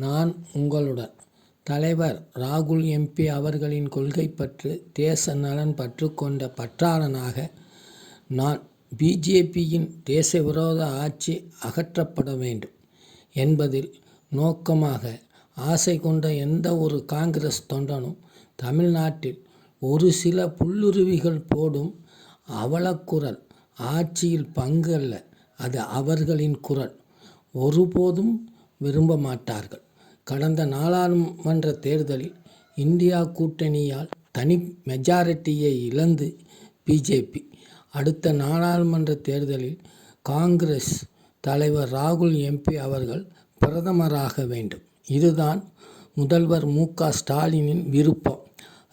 நான் உங்களுடன் தலைவர் ராகுல் எம்பி அவர்களின் கொள்கை பற்று, தேச நலன் பற்று கொண்ட பற்றாளனாக நான் பிஜேபியின் தேச விரோத ஆட்சி அகற்றப்பட வேண்டும் என்பதில் நோக்கமாக ஆசை கொண்ட எந்த ஒரு காங்கிரஸ் தொண்டனும் தமிழ்நாட்டில் ஒரு சில புல்லுருவிகள் போடும் அவலக்குரல் ஆட்சியில் பங்கு அல்ல, அது அவர்களின் குரல், ஒருபோதும் விரும்ப மாட்டார்கள். கடந்த நாடாளுமன்ற தேர்தலில் இந்தியா கூட்டணியால் தனி மெஜாரிட்டியை இழந்து பிஜேபி, அடுத்த நாடாளுமன்ற தேர்தலில் காங்கிரஸ் தலைவர் ராகுல் எம்பி அவர்கள் பிரதமராக வேண்டும். இதுதான் முதல்வர் மு.க. ஸ்டாலினின் விருப்பம்.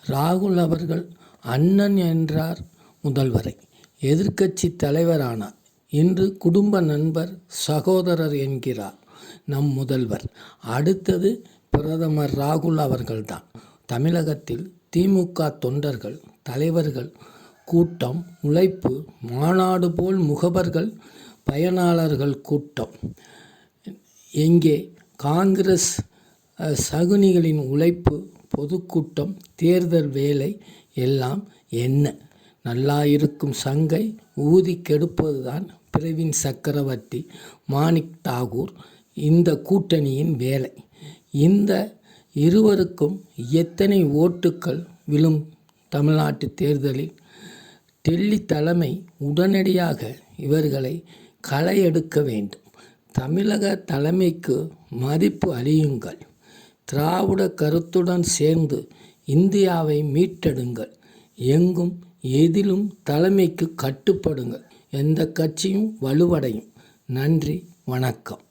ராகுல் அவர்கள் அண்ணன் என்றார் முதல்வரை, எதிர்க்கட்சி தலைவரானார். இன்று குடும்ப நண்பர், சகோதரர் என்கிறார் நம் முதல்வர். அடுத்தது பிரதமர் ராகுல் அவர்கள்தான். தமிழகத்தில் திமுக தொண்டர்கள், தலைவர்கள் கூட்டம், உழைப்பு மாநாடு போல் முகவர்கள், பயனாளர்கள் கூட்டம். எங்கே காங்கிரஸ் சகுனிகளின் உழைப்பு, பொதுக்கூட்டம், தேர்தல் வேலை எல்லாம் என்ன? நல்லாயிருக்கும் சங்கை ஊதி கெடுப்பதுதான் பிரவீன் சக்கரவர்த்தி, மாணிக் தாகூர் இந்த கூட்டணியின் வேலை. இந்த இருவருக்கும் எத்தனை ஓட்டுக்கள் விழும் தமிழ்நாட்டு தேர்தலில்? டெல்லி தலைமை உடனடியாக இவர்களை களை எடுக்க வேண்டும். தமிழக தலைமைக்கு மதிப்பு அளியுங்கள். திராவிட கருத்துடன் சேர்ந்து இந்தியாவை மீட்டெடுங்கள். எங்கும் எதிலும் தலைமைக்கு கட்டுப்படுங்கள். எந்த கட்சியும் வலுவடையும். நன்றி, வணக்கம்.